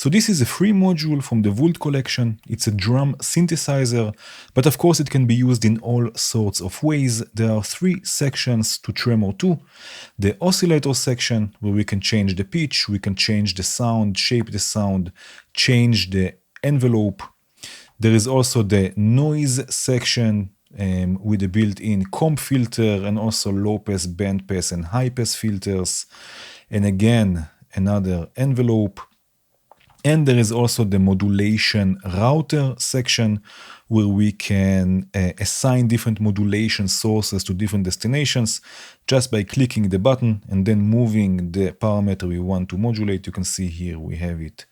So this is a free module from the Vault collection. It's a drum synthesizer, but of course it can be used in all sorts of ways. There are 3 sections to Trummor 2. The oscillator section, where we can change the pitch, we can change the sound, shape the sound, change the envelope. There is also the noise section with a built-in comb filter and also low pass, band pass, and high pass filters. And again, another envelope. And there is also the modulation router section where we can assign different modulation sources to different destinations just by clicking the button and then moving the parameter we want to modulate. You can see here we have it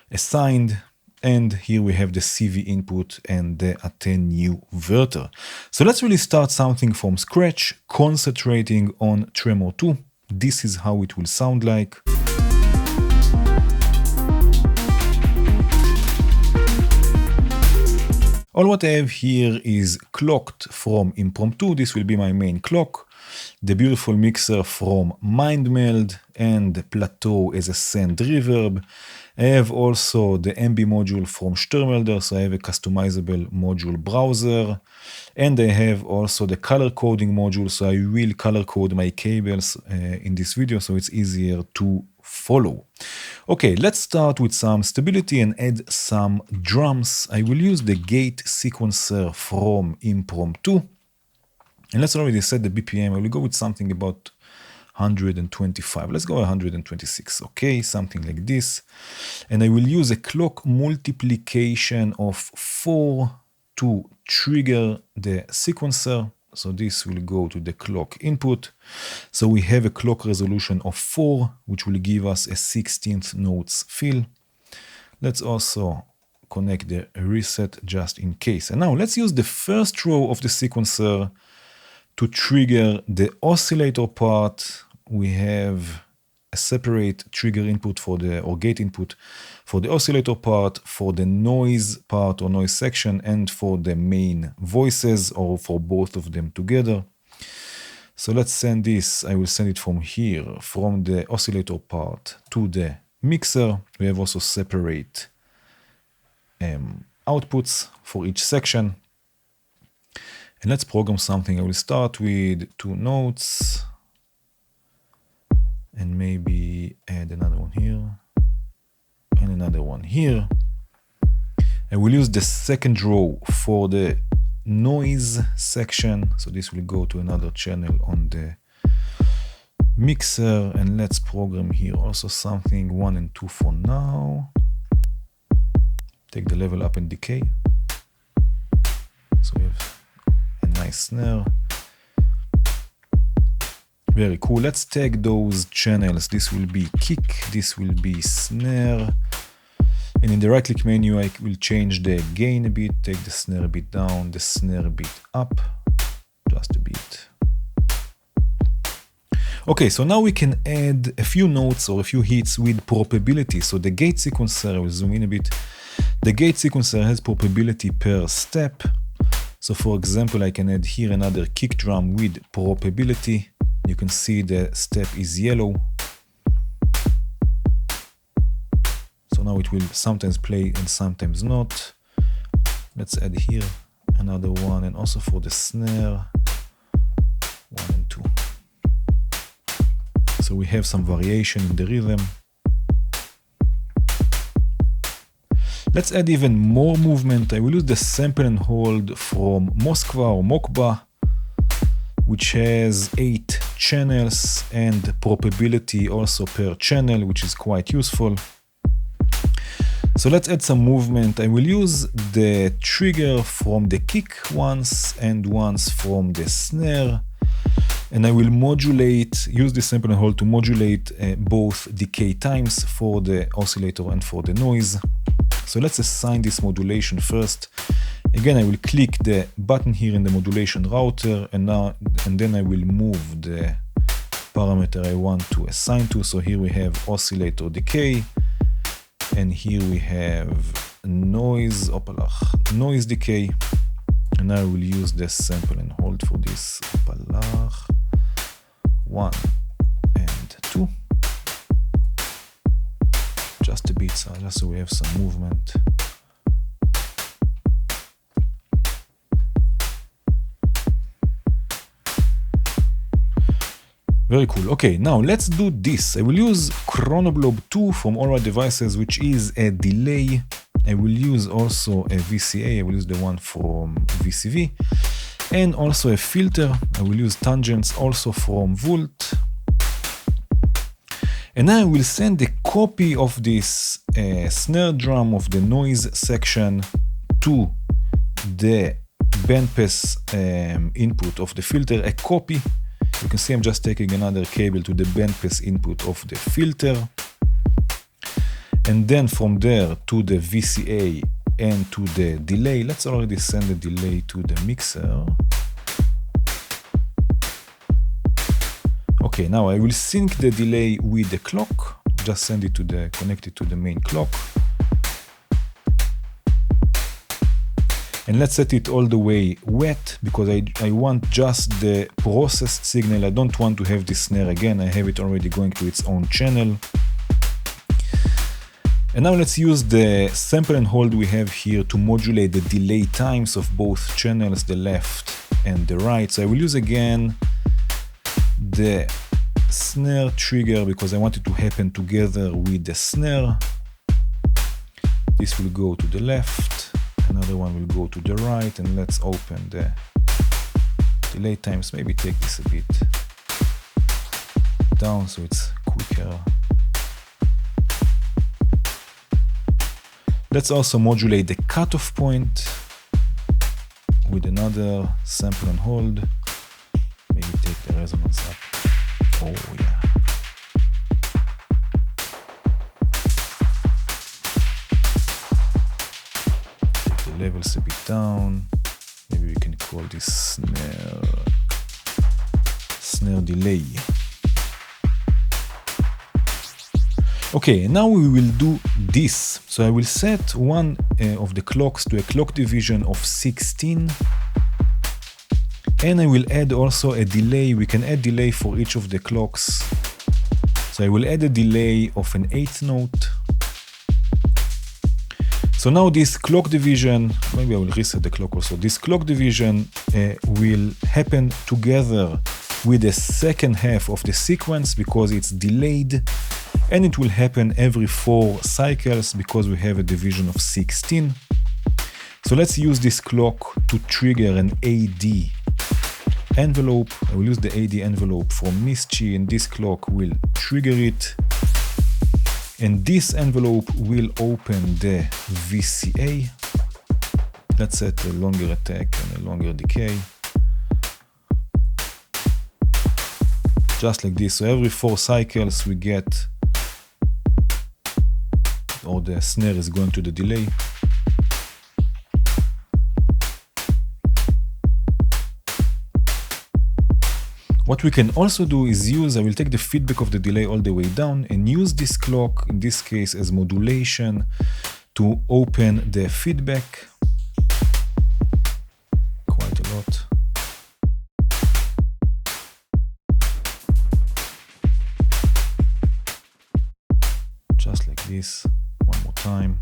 assigned. And here we have the CV input and the attenuverter. So let's really start something from scratch, concentrating on Trummor 2. This is how it will sound like. All what I have here is clocked from Impromptu. This will be my main clock. The beautiful mixer from MindMeld and Plateau as a send reverb. I have also the MB module from Störmelder, so I have a customizable module browser. And I have also the color coding module, so I will color code my cables in this video, so it's easier to follow. Okay, let's start with some stability and add some drums. I will use the gate sequencer from Impromptu. And let's already set the BPM. I will go with something about 125. Let's go 126. Okay, something like this. And I will use a clock multiplication of 4 to trigger the sequencer. So this will go to the clock input. So we have a clock resolution of 4, which will give us a 16th notes fill. Let's also connect the reset just in case. And now let's use the first row of the sequencer to trigger the oscillator part. We have a separate trigger input for the, or gate input for the oscillator part, for the noise part or noise section, and for the main voices, or for both of them together. So let's send this. I will send it from here, from the oscillator part to the mixer. We have also separate outputs for each section. And let's program something. I will start with 2 notes and maybe add another one here and another one here. I will use the second row for the noise section. So this will go to another channel on the mixer. And let's program here also something 1 and 2 for now. Take the level up and decay. So we have a nice snare. Very cool. Let's take those channels. This will be kick, this will be snare. And in the right click menu, I will change the gain a bit, take the snare a bit down, the snare a bit up, just a bit. Okay, so now we can add a few notes or a few hits with probability. So the gate sequencer, I will zoom in a bit. The gate sequencer has probability per step. So for example, I can add here another kick drum with probability. You can see the step is yellow. So now it will sometimes play and sometimes not. Let's add here another one, and also for the snare, 1 and 2. So we have some variation in the rhythm. Let's add even more movement. I will use the sample and hold from Moskva or Mokba, which has 8 channels and probability also per channel, which is quite useful. So let's add some movement. I will use the trigger from the kick once and once from the snare. And I will modulate, use the sample and hold to modulate both decay times for the oscillator and for the noise. So let's assign this modulation first. Again, I will click the button here in the modulation router, and then I will move the parameter I want to assign to. So here we have oscillator decay, and here we have noise, noise decay. And now I will use the sample and hold for this 1 and 2. Just a bit. bit, just so we have some movement. Very cool. Okay, now let's do this. I will use Chronoblob 2 from AllRite Devices, which is a delay. I will use also a VCA. I will use the one from VCV. And also a filter. I will use tangents also from Volt. And now I will send a copy of this snare drum of the noise section to the bandpass input of the filter, a copy. You can see I'm just taking another cable to the bandpass input of the filter. And then from there to the VCA and to the delay. Let's already send the delay to the mixer. Okay, now I will sync the delay with the clock. Just send it to connect it to the main clock. And let's set it all the way wet, because I want just the processed signal. I don't want to have this snare again. I have it already going to its own channel. And now let's use the sample and hold we have here to modulate the delay times of both channels, the left and the right. So I will use again the snare trigger because I want it to happen together with the snare. This will go to the left, another one will go to the right, and let's open the delay times. Maybe take this a bit down so it's quicker. Let's also modulate the cutoff point with another sample and hold. Maybe take the resonance up. Oh yeah. Take the levels a bit down. Maybe we can call this snare delay. Okay, now we will do this. So I will set one of the clocks to a clock division of 16. And I will add also a delay. We can add delay for each of the clocks. So I will add a delay of an 8th note. So now this clock division, maybe I will reset the clock also. This clock division will happen together with the second half of the sequence because it's delayed. And it will happen every 4 cycles because we have a division of 16. So let's use this clock to trigger an AD envelope. I will use the AD envelope from Mischi, and this clock will trigger it. And this envelope will open the VCA. Let's set a longer attack and a longer decay. Just like this. So every 4 cycles we get, or the snare is going to the delay. What we can also do is use, I will take the feedback of the delay all the way down and use this clock, in this case as modulation, to open the feedback. Quite a lot. Just like this. One more time.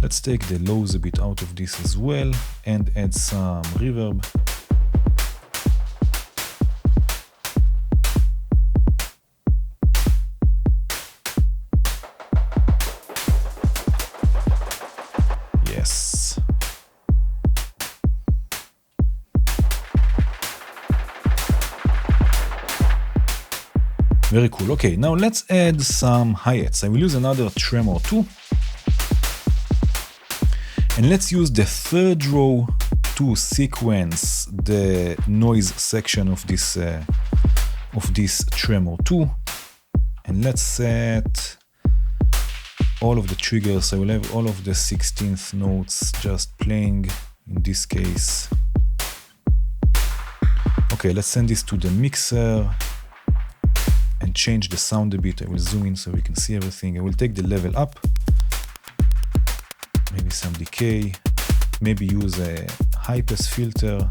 Let's take the lows a bit out of this as well and add some reverb. Yes. Very cool. Okay, now let's add some hi-hats. I will use another Trummor 2. And let's use the third row to sequence the noise section of this Trummor 2. And let's set all of the triggers. I will have all of the 16th notes just playing in this case. Okay, let's send this to the mixer and change the sound a bit. I will zoom in so we can see everything. I will take the level up. Maybe some decay, maybe use a high pass filter.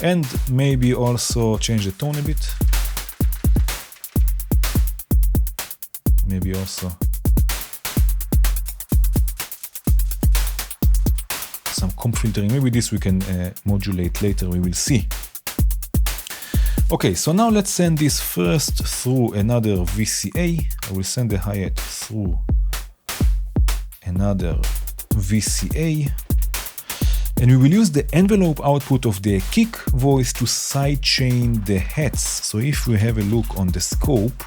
And maybe also change the tone a bit. Maybe also some comp filtering. Maybe this we can modulate later, we will see. Okay, so now let's send this first through another VCA. I will send the hi-hat through another VCA. And we will use the envelope output of the kick voice to sidechain the hats. So if we have a look on the scope,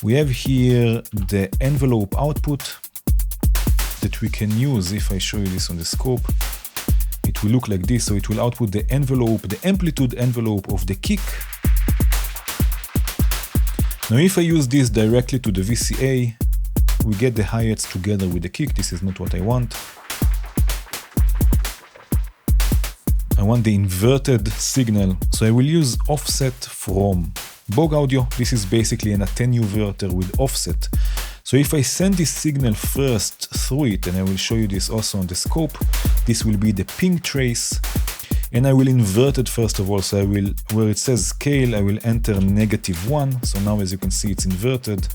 we have here the envelope output that we can use. If I show you this on the scope, it will look like this. So it will output the envelope, the amplitude envelope of the kick. Now if I use this directly to the VCA, we get the hi-hats together with the kick. This is not what I want. I want the inverted signal, so I will use offset from Bog Audio. This is basically an attenuverter with offset. So if I send this signal first through it, and I will show you this also on the scope, this will be the ping trace, and I will invert it first of all. So I will, where it says scale, I will enter -1. So now as you can see, it's inverted.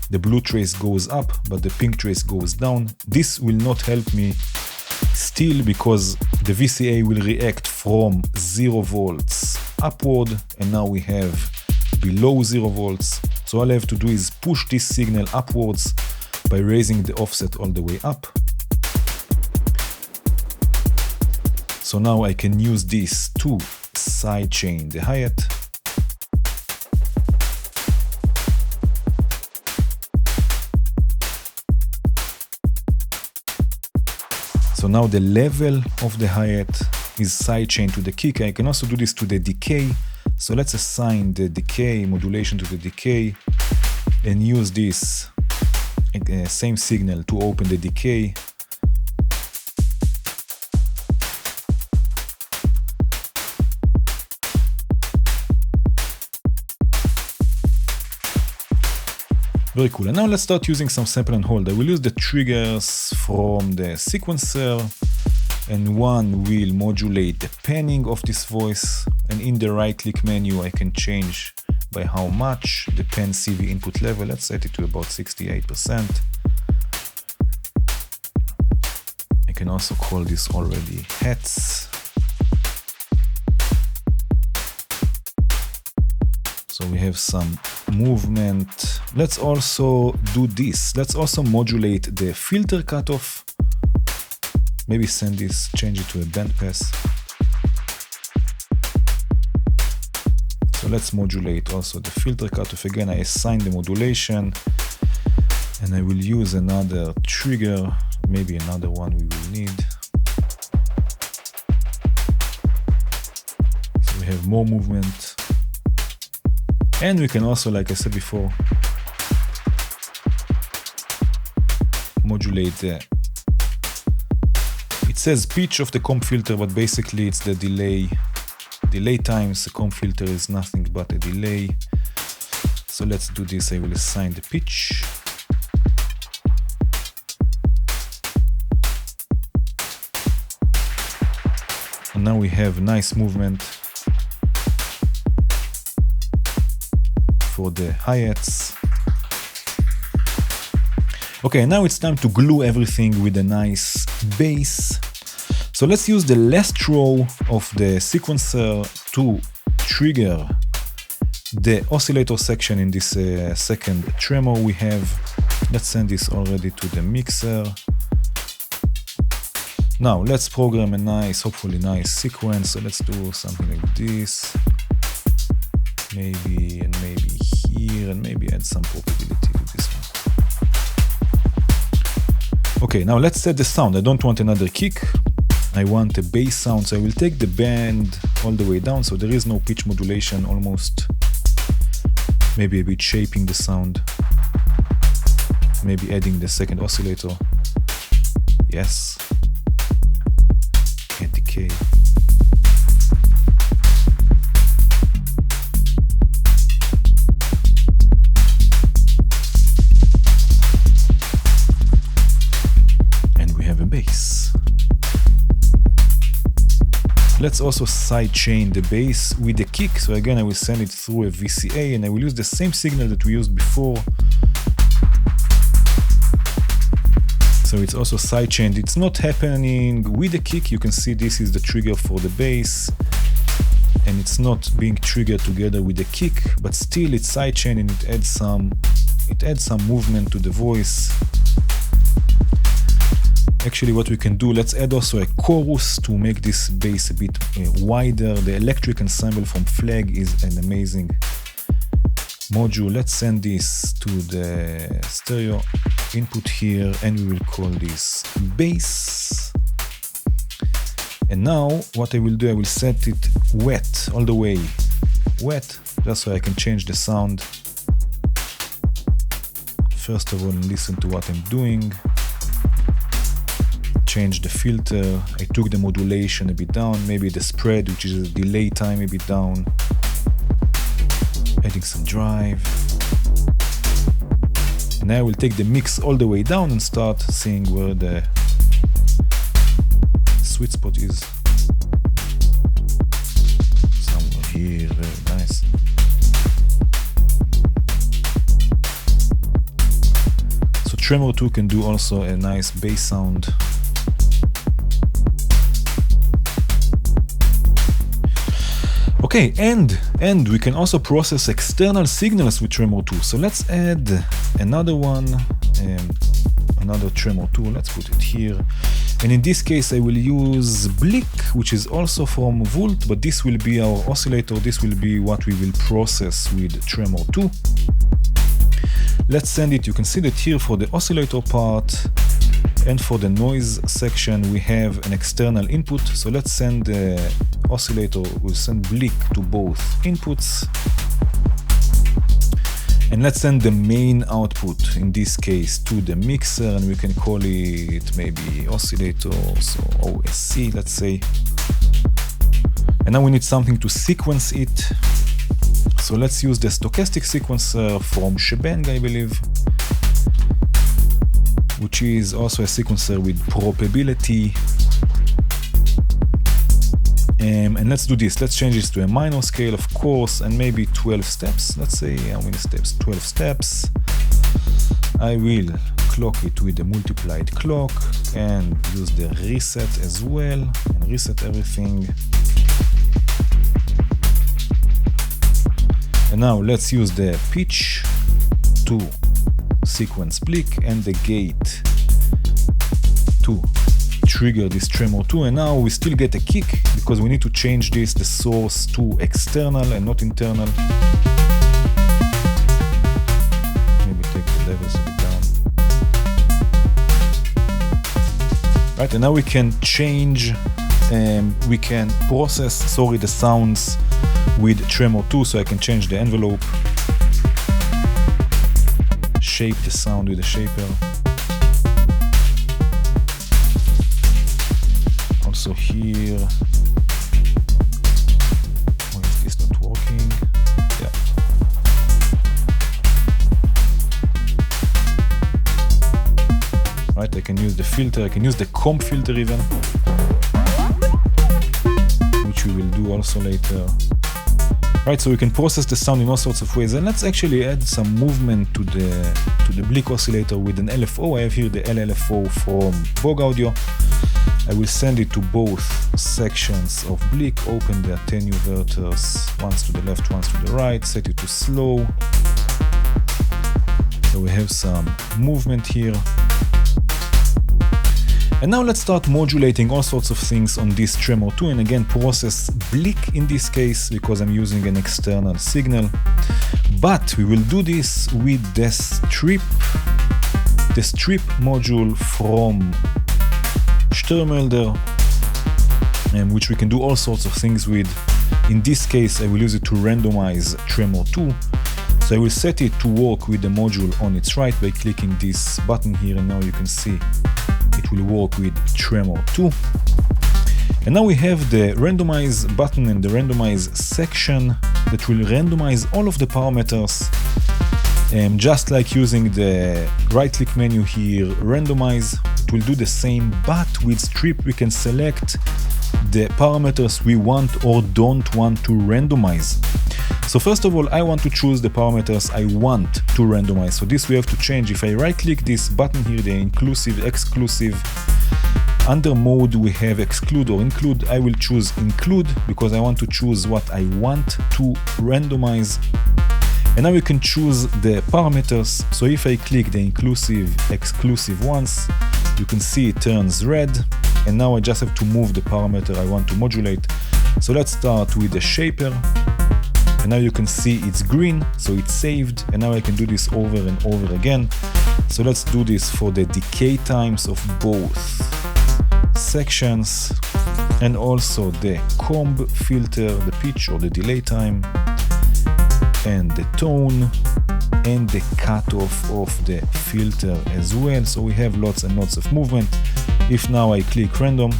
The blue trace goes up, but the pink trace goes down. This will not help me still because the VCA will react from 0 volts upward, and now we have below 0 volts. So all I have to do is push this signal upwards by raising the offset all the way up. So now I can use this to sidechain the hi-hat. So now the level of the hi-hat is sidechained to the kick. I can also do this to the decay. So let's assign the decay modulation to the decay and use this same signal to open the decay. Very cool. And now let's start using some sample and hold. I will use the triggers from the sequencer, and one will modulate the panning of this voice. And in the right click menu, I can change by how much the pan CV input level. Let's set it to about 68%. I can also call this already hats. So we have some movement. Let's also do this. Let's also modulate the filter cutoff. Maybe send this, change it to a bandpass. So let's modulate also the filter cutoff. Again, I assign the modulation, and I will use another trigger, maybe another one we will need. So we have more movement. And we can also, like I said before, modulate the, it says pitch of the comp filter, but basically it's the delay times. The comp filter is nothing but a delay. So let's do this. I will assign the pitch. And now we have nice movement for the hi-hats. Okay, now it's time to glue everything with a nice bass. So let's use the last row of the sequencer to trigger the oscillator section in this second tremor we have. Let's send this already to the mixer. Now let's program a nice, hopefully nice sequence. So let's do something like this. Maybe, and maybe here, and maybe add some probability to this one. Okay, now let's set the sound. I don't want another kick. I want a bass sound, so I will take the band all the way down, so there is no pitch modulation almost. Maybe a bit shaping the sound. Maybe adding the second oscillator. Yes. And decay. And we have a bass. Let's also sidechain the bass with the kick. So again, I will send it through a VCA and I will use the same signal that we used before. So it's also sidechained. It's not happening with the kick. You can see this is the trigger for the bass and it's not being triggered together with the kick, but still it's sidechained and it adds some movement to the voice. Actually, what we can do, let's add also a chorus to make this bass a bit wider. The electric ensemble from Flag is an amazing module. Let's send this to the stereo input here and we will call this bass. And now what I will do, I will set it wet, all the way wet, just so I can change the sound. First of all, listen to what I'm doing. Change the filter. I took the modulation a bit down, maybe the spread, which is a delay time, a bit down. Adding some drive. And now I will take the mix all the way down and start seeing where the sweet spot is. Somewhere here, very nice. So Trummor 2 can do also a nice bass sound. Okay, and we can also process external signals with Trummor 2. So let's add another one, another Trummor 2. Let's put it here. And in this case, I will use Blick, which is also from Volt, but this will be our oscillator. This will be what we will process with Trummor 2. Let's send it. You can see that here for the oscillator part. And for the noise section, we have an external input. So let's send the oscillator, we'll send Blick to both inputs. And let's send the main output, in this case, to the mixer, and we can call it maybe oscillator, so OSC, let's say. And now we need something to sequence it. So let's use the stochastic sequencer from Shebang, I believe, which is also a sequencer with probability. And let's do this. Let's change this to a minor scale, of course, and maybe 12 steps. Let's say how many steps? 12 steps. I will clock it with the multiplied clock and use the reset as well and reset everything. And now let's use the pitch to sequence Blick and the gate to trigger this Trummor 2, and now we still get a kick because we need to change the source to external and not internal. Maybe take the levels a bit down. Right, and now we can change, we can process, the sounds with Trummor 2, so I can change the envelope, shape the sound with the shaper. Also here, why is this not working? Yeah. Right, I can use the filter, I can use the comp filter even, which we will do also later. Right, so we can process the sound in all sorts of ways, and let's actually add some movement to the Blick oscillator with an LFO. I have here the LLFO from Bog Audio. I will send it to both sections of Blick, open the attenuators, once to the left, once to the right, set it to slow. So we have some movement here. And now let's start modulating all sorts of things on this Trummor 2, and again process Blick in this case because I'm using an external signal. But we will do this with the strip module from Störmelder, which we can do all sorts of things with. In this case, I will use it to randomize Trummor 2. So I will set it to work with the module on its right by clicking this button here, and now you can see it will work with Trummor 2. And now we have the randomize button and the randomize section that will randomize all of the parameters, just like using the right click menu here, randomize. It will do the same, but with strip we can select the parameters we want or don't want to randomize. So first of all, I want to choose the parameters I want to randomize. So this we have to change. If I right click this button here, the inclusive, exclusive, under mode we have exclude or include. I will choose include because I want to choose what I want to randomize. And now you can choose the parameters. So if I click the inclusive, exclusive ones, you can see it turns red. And now I just have to move the parameter I want to modulate. So let's start with the shaper. And now you can see it's green, so it's saved. And now I can do this over and over again. So let's do this for the decay times of both sections and also the comb filter, the pitch or the delay time, and the tone and the cutoff of the filter as well. So we have lots and lots of movement. If now I click random, you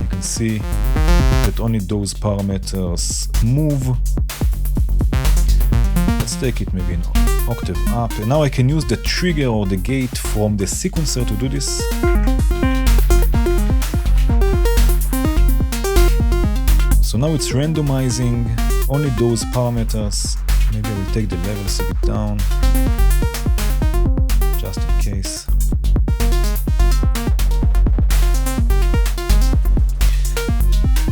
can see that only those parameters move. Let's take it maybe an octave up. And now I can use the trigger or the gate from the sequencer to do this. So now it's randomizing only those parameters. Maybe I will take the levels a bit down, just in case.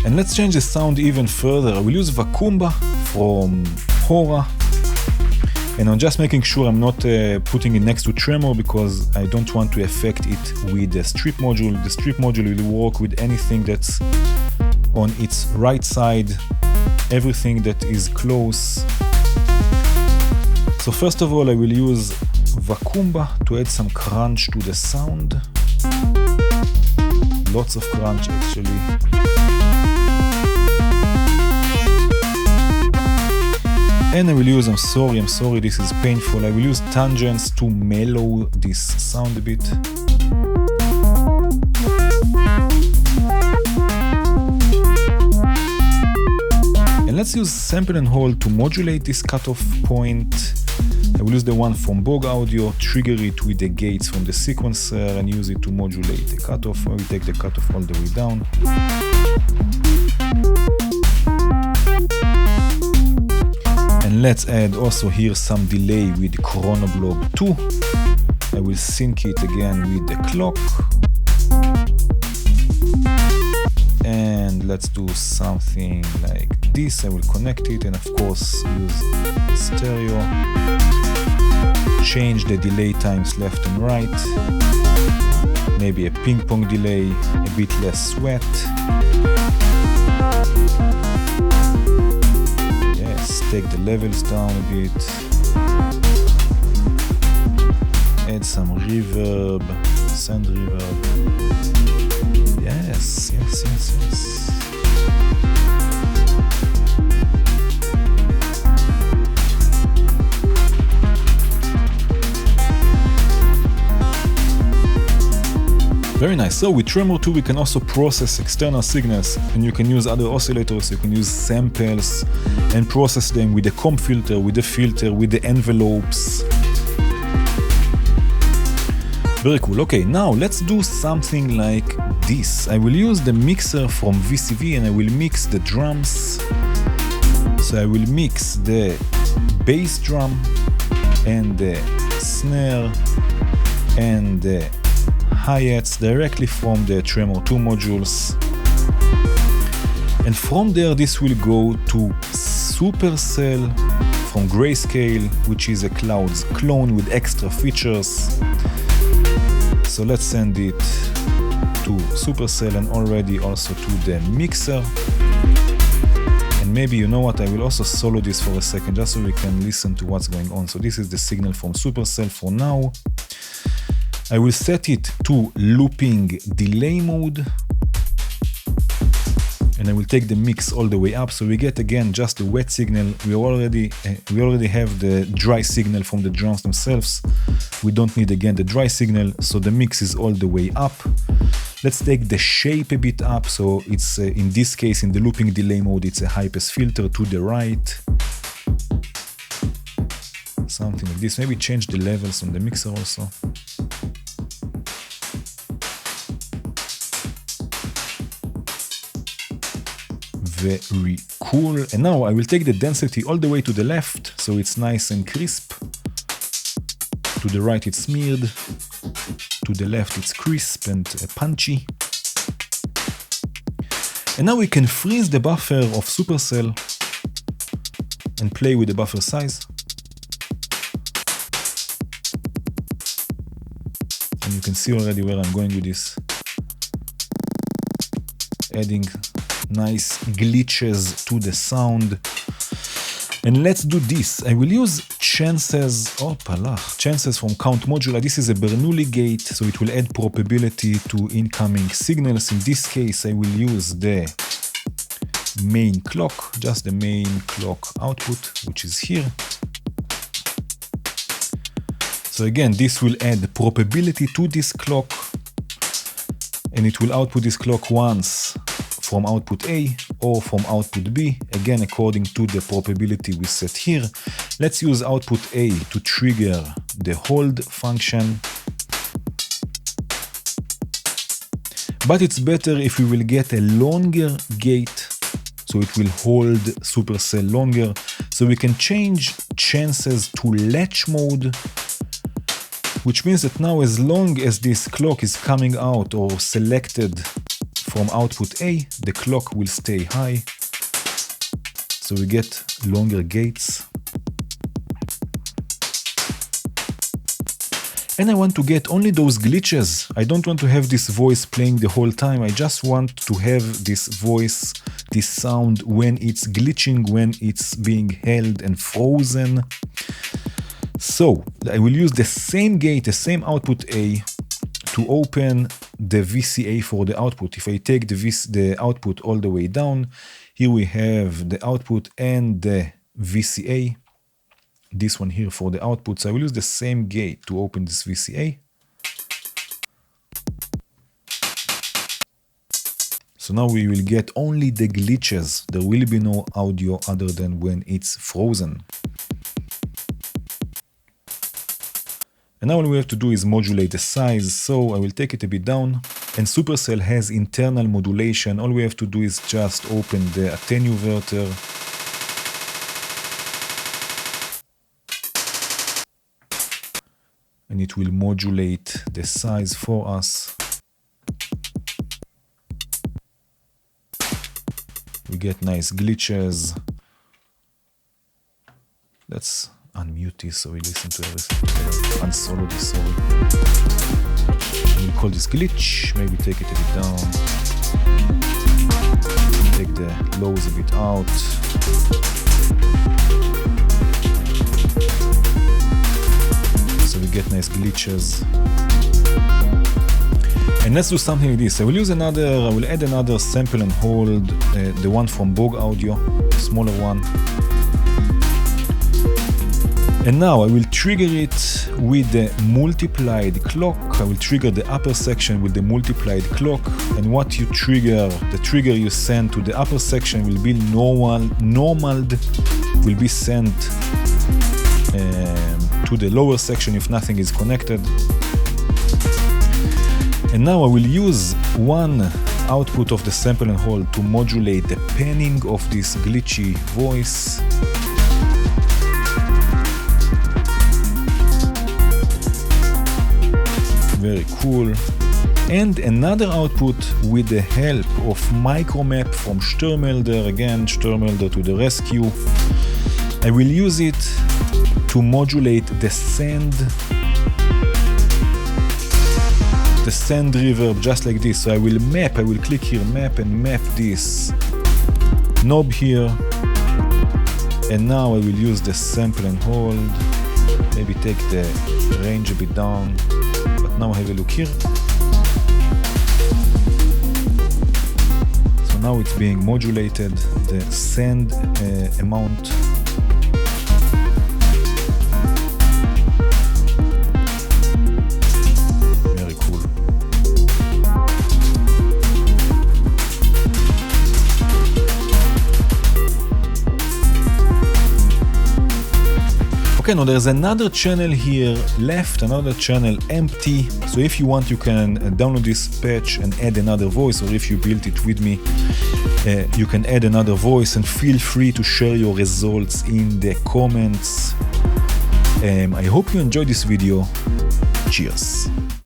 And let's change the sound even further. I will use Vakumba from Hora. And I'm just making sure I'm not putting it next to Trummor because I don't want to affect it with the strip module. The strip module will work with anything that's on its right side, everything that is close. So first of all, I will use Vakumba to add some crunch to the sound. Lots of crunch actually. And I will use, I'm sorry, this is painful. I will use tangents to mellow this sound a bit. And let's use sample and hold to modulate this cutoff point. I will use the one from Bog Audio, trigger it with the gates from the sequencer and use it to modulate the cutoff. I will take the cutoff all the way down. And let's add also here some delay with Chronoblob 2. I will sync it again with the clock. And let's do something like this. I will connect it and of course use stereo. Change the delay times left and right. Maybe a ping pong delay, a bit less sweat. Take the levels down a bit, add some reverb, sand reverb. Yes. Very nice. So with Trummor 2 we can also process external signals, and you can use other oscillators, you can use samples and process them with the comb filter, with the filter, with the envelopes. Very cool. Okay, now let's do something like this. I will use the mixer from VCV and I will mix the drums. So I will mix the bass drum and the snare and the hi-hats directly from the Trummor 2 modules. And from there this will go to Supercell from Grayscale, which is a Clouds clone with extra features. So let's send it to Supercell and already also to the mixer. And maybe you know what, I will also solo this for a second just so we can listen to what's going on. So this is the signal from Supercell for now. I will set it to looping delay mode and I will take the mix all the way up so we get again just the wet signal. We already have the dry signal from the drums themselves. We don't need again the dry signal, so the mix is all the way up. Let's take the shape a bit up, so it's in this case in the looping delay mode it's a high pass filter to the right. Something like this. Maybe change the levels on the mixer also. very cool. And now I will take the density all the way to the left, so it's nice and crisp. To the right it's smeared, to the left it's crisp and punchy. And now we can freeze the buffer of Supercell and play with the buffer size. And you can see already where I'm going with this. Adding nice glitches to the sound. And let's do this. I will use chances, chances from Count Modular. This is a Bernoulli gate, so it will add probability to incoming signals. In this case, I will use the main clock, just the main clock output, which is here. So again, this will add probability to this clock, and it will output this clock once from output A or from output B, again according to the probability we set here. Let's use output A to trigger the hold function. But it's better if we will get a longer gate, so it will hold Supercell longer. So we can change chances to latch mode, which means that now as long as this clock is coming out or selected from output A, the clock will stay high. So we get longer gates. And I want to get only those glitches. I don't want to have this voice playing the whole time. I just want to have this voice, this sound when it's glitching, when it's being held and frozen. So I will use the same gate, the same output A to open the VCA for the output. If I take the output all the way down, here we have the output and the VCA. This one here for the output. So I will use the same gate to open this VCA. So now we will get only the glitches. There will be no audio other than when it's frozen. And now all we have to do is modulate the size. So I will take it a bit down. And Supercell has internal modulation. All we have to do is just open the attenuverter. And it will modulate the size for us. We get nice glitches. Let's unmute this so we listen to everything. Unsolo this, sorry. And we'll call this glitch. Maybe take it a bit down. Take the lows a bit out. So we get nice glitches. And let's do something like this. I will add another sample and hold, the one from Bog Audio, the smaller one. And now I will trigger it with the multiplied clock. I will trigger the upper section with the multiplied clock. And what you trigger, the trigger you send to the upper section will be normaled, will be sent to the lower section if nothing is connected. And now I will use one output of the sample and hold to modulate the panning of this glitchy voice. Very cool. And another output with the help of micromap from Störmelder. Again, Störmelder to the rescue. I will use it to modulate the send reverb just like this. So I will click here, map, and map this knob here. And now I will use the sample and hold. Maybe take the range a bit down. But now have a look here. So now it's being modulated, the send amount. Okay, now there's another channel here left, another channel empty. So if you want, you can download this patch and add another voice, or if you built it with me, You can add another voice and feel free to share your results in the comments. I hope you enjoyed this video. Cheers.